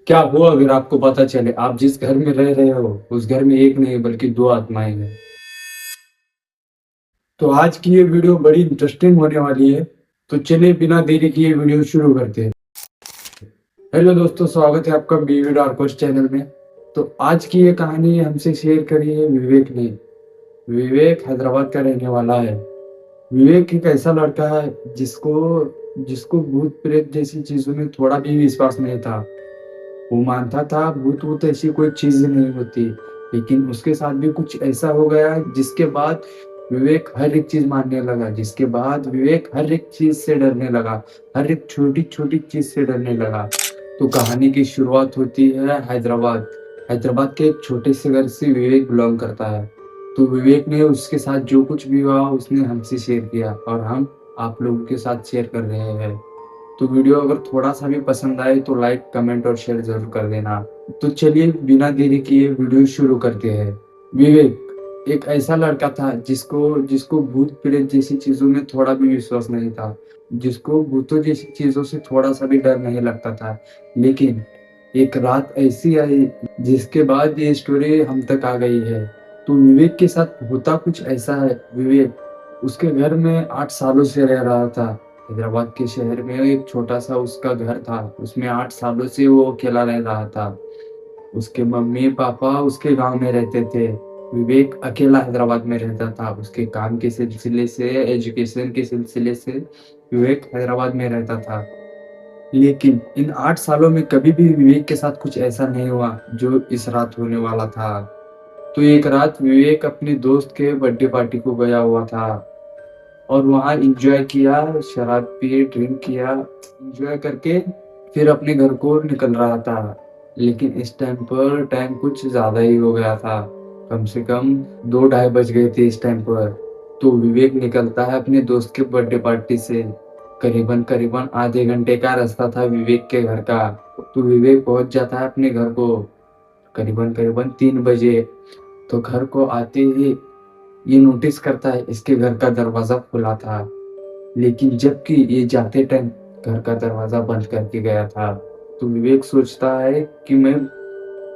क्या हो अगर आपको पता चले आप जिस घर में रह रहे हो उस घर में एक नहीं बल्कि दो आत्माएं हैं। तो आज की ये वीडियो बड़ी इंटरेस्टिंग होने वाली है। तो चलिए बिना देरी किए वीडियो शुरू करते हैं। हेलो दोस्तों, स्वागत है आपका बीवी डार्कोस चैनल में। तो आज की ये कहानी हमसे शेयर करी है विवेक ने। विवेक हैदराबाद का रहने वाला है। विवेक एक ऐसा लड़का है जिसको जिसको भूत प्रेत जैसी चीजों में थोड़ा भी विश्वास नहीं था। वो मानता था भूत वूत ऐसी कोई चीज नहीं होती। लेकिन उसके साथ भी कुछ ऐसा हो गया जिसके बाद विवेक हर एक चीज मानने लगा, जिसके बाद विवेक हर एक चीज से डरने लगा, हर एक छोटी छोटी चीज से डरने लगा। तो कहानी की शुरुआत होती है हैदराबाद। हैदराबाद के एक छोटे से घर से विवेक बिलोंग करता है। तो विवेक ने उसके साथ जो कुछ भी हुआ उसने हमसे शेयर किया और हम आप लोगों के साथ शेयर कर रहे हैं। तो वीडियो अगर थोड़ा सा भी पसंद आए तो लाइक कमेंट और शेयर जरूर कर देना। तो चलिए बिना देरी किए वीडियो शुरू करते हैं। विवेक एक ऐसा लड़का था जिसको जिसको भूत प्रेत जैसी चीजों में थोड़ा भी विश्वास नहीं था, जिसको भूतों जैसी चीजों से थोड़ा सा भी डर नहीं लगता था। लेकिन एक रात ऐसी आई जिसके बाद ये स्टोरी हम तक आ गई है। तो विवेक के साथ होता कुछ ऐसा है। विवेक उसके घर में 8 सालों से रह रहा था। हैदराबाद के शहर में एक छोटा सा उसका घर था, उसमें 8 सालों से वो अकेला रह रहा था। उसके मम्मी पापा उसके गांव में रहते थे। विवेक अकेला हैदराबाद में रहता था। उसके काम के सिलसिले से, एजुकेशन के सिलसिले से विवेक हैदराबाद में रहता था। लेकिन इन 8 सालों में कभी भी विवेक के साथ कुछ ऐसा नहीं हुआ जो इस रात होने वाला था। तो एक रात विवेक अपने दोस्त के बर्थडे पार्टी को गया हुआ था और वहाँ एंजॉय किया, शराब पिए, ड्रिंक किया, एंजॉय करके फिर अपने घर को निकल रहा था। लेकिन इस टाइम पर टाइम कुछ ज्यादा ही हो गया था। कम से कम 2 ढाई बज गए थे इस टाइम पर। तो विवेक निकलता है अपने दोस्त के बर्थडे पार्टी से। करीबन करीबन आधे घंटे का रास्ता था विवेक के घर का। तो विवेक पहुंच जाता है अपने घर को करीबन करीबन 3 बजे। तो घर को आते ही ये नोटिस करता है इसके घर का दरवाजा खुला था। लेकिन जबकि ये जाते टाइम घर का दरवाजा बंद करके गया था। तो विवेक सोचता है कि मैं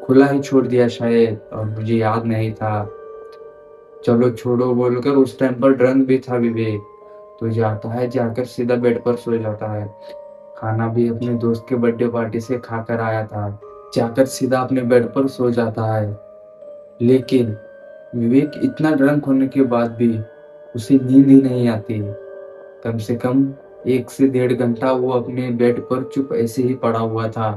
खुला ही छोड़ दिया शायद और मुझे याद नहीं था। चलो छोड़ो बोलकर उस टाइम पर ड्रंक भी था विवेक। तो जाता है, जाकर सीधा बेड पर सो जाता है। खाना भी अपने दोस्त के बर्थडे पार्टी से खाकर आया था। जाकर सीधा अपने बेड पर सो जाता है। लेकिन विवेक इतना ड्रंक होने के बाद भी उसे नींद ही नहीं आती। कम से कम 1 से 1.5 घंटा वो अपने बेड पर चुप ऐसे ही पड़ा हुआ था।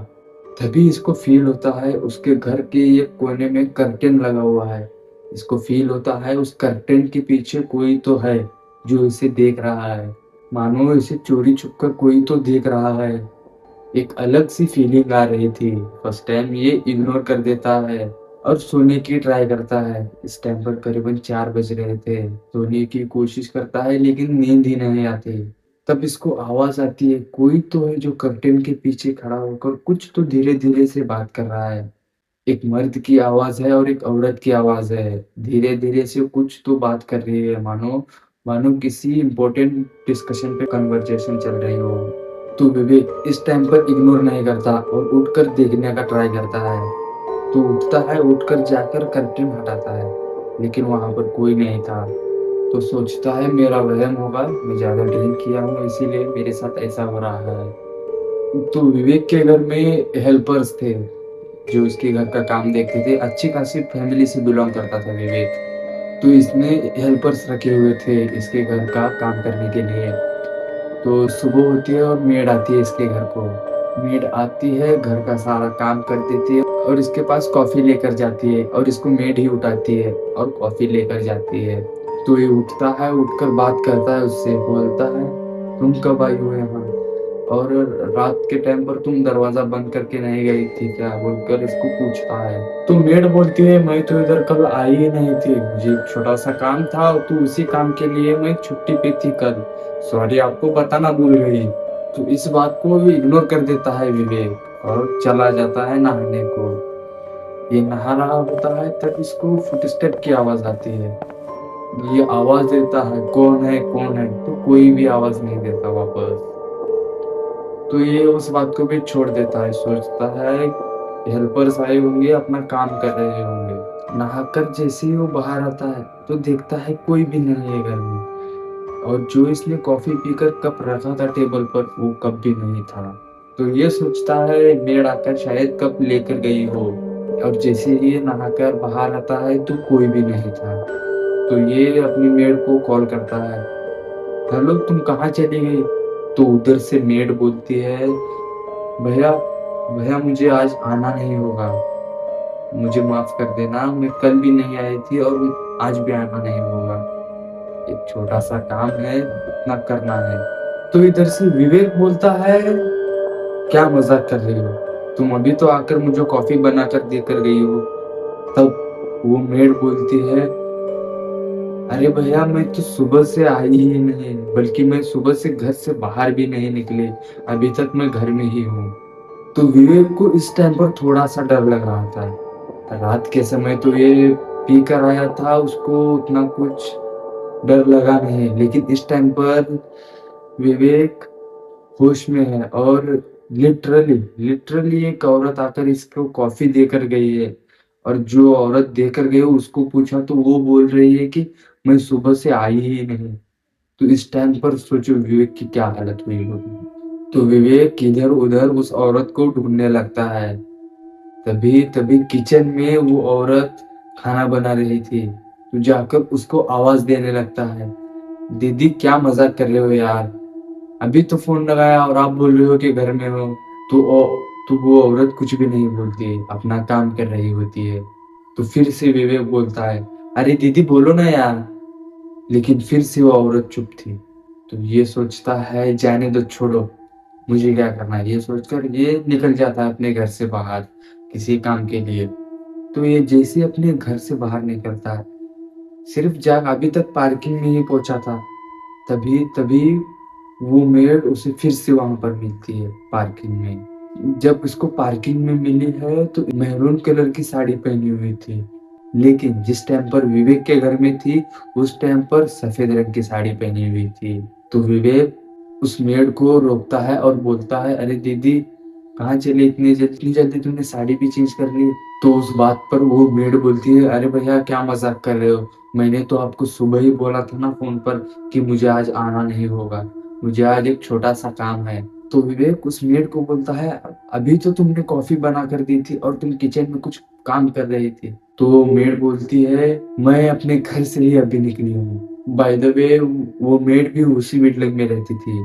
तभी इसको फील होता है उसके घर के एक कोने में कर्टेन लगा हुआ है। इसको फील होता है उस कर्टेन के पीछे कोई तो है जो इसे देख रहा है। मानो इसे चोरी छुप कर कोई तो देख रहा है। एक अलग सी फीलिंग आ रही थी। फर्स्ट टाइम ये इग्नोर कर देता है और सोने की ट्राई करता है। इस टाइम पर करीबन 4 बज रहे थे। सोने की कोशिश करता है लेकिन नींद ही नहीं आती। तब इसको आवाज आती है कोई तो है जो कर्टेन के पीछे खड़ा होकर कुछ तो धीरे धीरे से बात कर रहा है। एक मर्द की आवाज है और एक औरत की आवाज है। धीरे धीरे से कुछ तो बात कर रही है, मानो मानो किसी इंपॉर्टेंट डिस्कशन पे कन्वर्सेशन चल रही हो। तो विवेक इस टाइम पर इग्नोर नहीं करता और उठकर देखने का ट्राई करता है। तो उठता है, उठकर जाकर कर्टेन हटाता है लेकिन वहां पर कोई नहीं था। तो सोचता है मेरा वहम होगा, मैं ज्यादा ड्रिंक किया हूँ इसीलिए मेरे साथ ऐसा हो रहा है। तो विवेक के घर में हेल्पर्स थे जो इसके घर का काम देखते थे। अच्छी खासी फैमिली से बिलोंग करता था विवेक। तो इसने हेल्पर्स रखे हुए थे इसके घर का काम करने के लिए। तो सुबह होती है और मेड आती है इसके घर को। मेड आती है, घर का सारा काम कर देती है और इसके पास कॉफी लेकर जाती है और इसको मेड ही उठाती है और कॉफी लेकर जाती है। तो ये उठता है, उठकर बात करता है उससे, बोलता है तुम कब आई हो यहाँ और रात के टाइम पर तुम दरवाजा बंद करके नहीं गई थी क्या बोलकर इसको पूछता है। तो मेड बोलती है मैं तो इधर कल आई ही नहीं थी, मुझे एक छोटा सा काम था तो उसी काम के लिए मैं छुट्टी पे थी कल, सॉरी आपको बताना भूल गई। तो इस बात को इग्नोर कर देता है विवेक और चला जाता है नहाने को। ये नहा रहा होता है तब इसको फुटस्टेप की आवाज आती है। ये आवाज देता है कौन है कौन है, तो कोई भी आवाज नहीं देता वापस। तो ये उस बात को भी छोड़ देता है, सोचता है हेल्पर्स आए होंगे, अपना काम कर रहे होंगे। नहाकर जैसे ही वो बाहर आता है तो देखता है कोई भी नहीं है घर में, और जो इसने कॉफी पीकर कप रखा था टेबल पर वो कप भी नहीं था। तो ये सोचता है मेड आकर शायद कप लेकर गई हो, और जैसे ही ये नहाकर बाहर आता है तो कोई भी नहीं था। तो ये अपनी मेड को कॉल करता है, हेलो तुम कहाँ चली गई? तो उधर से मेड बोलती है, भैया भैया मुझे आज आना नहीं होगा, मुझे माफ कर देना, मैं कल भी नहीं आई थी और आज भी आना नहीं होगा, एक छोटा सा काम है, इतना करना है। तो इधर से विवेक बोलता है, क्या मजाक कर रही हो, तुम अभी तो आकर मुझे कॉफी बना कर देकर गई हो। तब वो मेड बोलती है, अरे भैया मैं तो सुबह से आई ही नहीं, बल्कि मैं सुबह से घर से बाहर भी नहीं निकली, अभी तक मैं घर में ही हूँ। तो विवेक को इस टाइम पर थोड़ा सा डर लग रहा था। रात के समय तो ये पी कर आया था, उसको उतना कुछ डर लगा नहीं, लेकिन इस टाइम पर विवेक होश में है, और लिटरली लिटरली एक औरत आकर इसको कॉफी देकर गई है, और जो औरत देकर गई उसको पूछा तो वो बोल रही है कि मैं सुबह से आई ही नहीं। तो इस टाइम पर सोचो विवेक की क्या हालत हुई होगी। तो विवेक इधर उधर उस औरत को ढूंढने लगता है। तभी तभी किचन में वो औरत खाना बना रही थी, तो जाकर उसको आवाज देने लगता है, दीदी क्या मजाक कर रहे हो यार, अभी तो फोन लगाया और आप बोल रहे हो कि घर में हो। तो तो वो औरत कुछ भी नहीं बोलती, अपना काम कर रही होती है। तो फिर से विवेक बोलता है, अरे दीदी बोलो ना यार, लेकिन फिर से वो औरत चुप थी। तो ये सोचता है जाने दो, छोड़ो, मुझे क्या करना है, ये सोचकर ये निकल जाता है अपने घर से बाहर किसी काम के लिए। तो ये जैसे अपने घर से बाहर निकलता है, सिर्फ जाग अभी तक पार्किंग में ही पहुंचा था, तभी तभी वो मेड उसे फिर से वहां पर मिलती है पार्किंग में। जब उसको पार्किंग में मिली है तो मैरून कलर की साड़ी पहनी हुई थी, लेकिन जिस टाइम पर विवेक के घर में थी उस टाइम पर सफेद रंग की साड़ी पहनी हुई थी। तो विवेक उस मेड को रोकता है और बोलता है, अरे दीदी कहाँ चली इतनी जल्दी तुमने साड़ी भी चेंज कर ली? तो उस बात पर वो मेड बोलती है, अरे भैया क्या मजाक कर रहे हो, मैंने तो आपको सुबह ही बोला था ना फोन पर कि मुझे आज आना नहीं होगा, मुझे आज एक छोटा सा काम है। तो विवेक उस मेड को बोलता है, अभी तो तुमने कॉफी बना कर दी थी और तुम किचन में कुछ काम कर रही थी। तो वो मेड बोलती है, मैं अपने घर से ही अभी निकली हूँ। बाय द वे वो मेड भी उसी बिल्डिंग में रहती थी,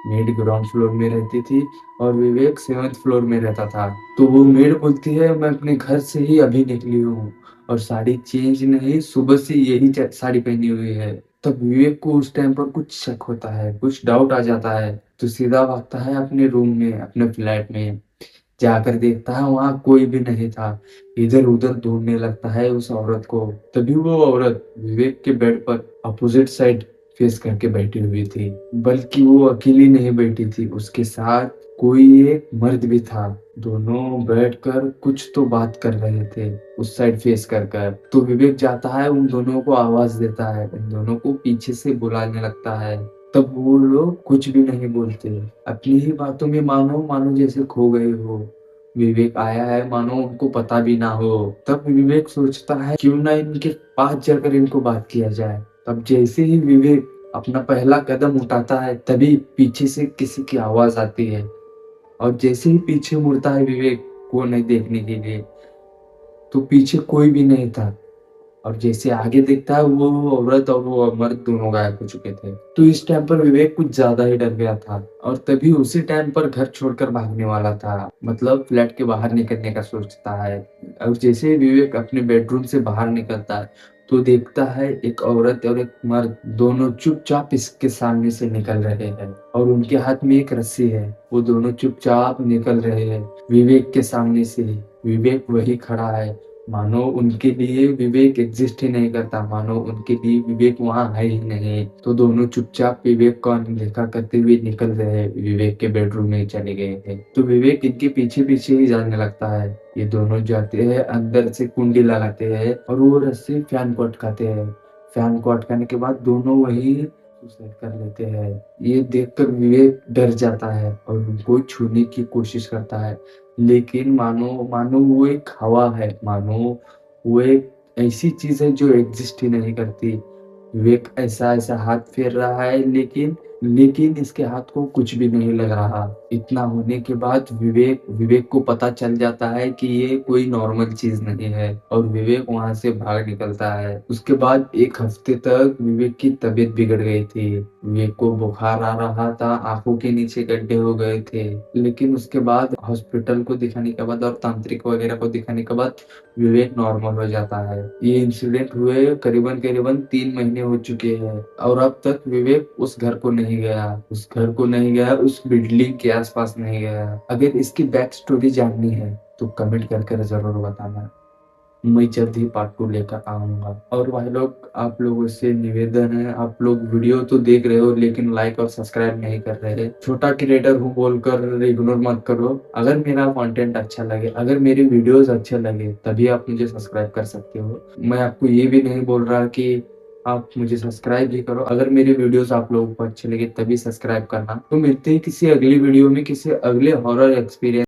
मेड ग्राउंड फ्लोर में रहती थी और विवेक सेवंथ फ्लोर में रहता था। तो वो मेड बोलती है, मैं अपने घर से ही अभी निकली हूँ और साड़ी चेंज नहीं, सुबह से यही साड़ी पहनी हुई है। तब विवेक को उस टाइम पर कुछ शक होता है, कुछ डाउट आ जाता है, तो सीधा भागता है अपने रूम में, अपने फ्लैट में। जाकर देखता है वहां कोई भी नहीं था, इधर उधर ढूंढने लगता है उस औरत को। तभी वो औरत विवेक के बेड पर अपोजिट साइड फेस करके बैठी हुई थी, बल्कि वो अकेली नहीं बैठी थी, उसके साथ कोई एक मर्द भी था। दोनों बैठकर कुछ तो बात कर रहे थे उस साइड फेस कर कर। तो विवेक जाता है, उन दोनों को आवाज देता है, उन दोनों को पीछे से बुलाने लगता है। तब वो लोग कुछ भी नहीं बोलते, अपनी ही बातों में मानो मानो जैसे खो गए हो। विवेक आया है मानो उनको पता भी ना हो। तब विवेक सोचता है क्यों ना इनके पास जाकर इनको बात किया जाए। तब जैसे ही विवेक अपना पहला कदम उठाता है तभी पीछे से किसी की आवाज आती है, और जैसे ही पीछे मुड़ता है विवेक को नहीं देखने के लिए, तो पीछे कोई भी नहीं था, और जैसे आगे देखता है वो औरत और वो मर्द दोनों गायब हो चुके थे। तो इस टाइम पर विवेक कुछ ज्यादा ही डर गया था, और तभी उसी टाइम पर घर छोड़कर भागने वाला था, मतलब फ्लैट के बाहर निकलने का सोचता है। और जैसे ही विवेक अपने बेडरूम से बाहर निकलता है तो देखता है एक औरत और एक मर्द दोनों चुपचाप इसके सामने से निकल रहे हैं, और उनके हाथ में एक रस्सी है, वो दोनों चुपचाप निकल रहे हैं विवेक के सामने से ही। विवेक वही खड़ा है, मानो उनके लिए विवेक एग्जिस्ट ही नहीं करता, मानो उनके लिए विवेक वहां है ही नहीं। तो दोनों चुपचाप विवेक को अनदेखा करते हुए निकल रहे, विवेक के बेडरूम में चले गए थे। तो विवेक इनके पीछे पीछे ही जाने लगता है। ये दोनों जाते हैं, अंदर से कुंडी लगाते हैं और वो रस्सी फैन को अटकाते हैं। फैन को अटकाने के बाद दोनों वही सुसाइड कर लेते हैं। ये देखकर विवेक डर जाता है और उनको छूने की कोशिश करता है, लेकिन मानो मानो वो एक हवा है, मानो वो एक ऐसी चीज़ है जो एग्ज़िस्ट ही नहीं करती। विवेक ऐसा-ऐसा हाथ फेर रहा है, लेकिन इसके हाथ को कुछ भी नहीं लग रहा। इतना होने के बाद विवेक विवेक को पता चल जाता है कि ये कोई नॉर्मल चीज़ नहीं है और विवेक वहाँ से भाग निकलता है। उसके बाद 1 हफ्ते तक विवेक की तबीयत बिगड़ गई थी। विवेक को बुखार आ रहा था, आँखों के नीचे गड्ढे हो गए थे। लेकिन उसके बाद हॉस्पिटल को दिखाने के बाद और तांत्रिक वगैरह को दिखाने के बाद विवेक नॉर्मल हो जाता है। ये इंसिडेंट हुए करीबन-करीबन 3 महीने हो चुके हैं और अब तक विवेक उस घर को नहीं गया। उस घर को नहीं गया, उस बिल्डिंग के आस-पास नहीं गया। अगर इसकी बैक स्टोरी जाननी है तो कमेंट करके ज़रूर बताना। मैं जल्द ही पार्ट 2 लेकर आऊँगा। और भाई लोग, आप लोगों से निवेदन है, आप लोग वीडियो तो देख रहे हो लेकिन लाइक और सब्सक्राइब नहीं कर रहे। छोटा क्रिएटर हूँ बोलकर इग्नोर मत करो। अगर मेरा कंटेंट अच्छा लगे, अगर मेरे वीडियोस अच्छे लगे तभी आप मुझे सब्सक्राइब कर सकते हो। मैं आपको ये भी नहीं बोल रहा कि आप मुझे सब्सक्राइब भी करो। अगर मेरे वीडियोस आप लोगों को अच्छे लगे तभी सब्सक्राइब करना। तो मिलते हैं किसी अगली वीडियो में, किसी अगले हॉरर एक्सपीरियंस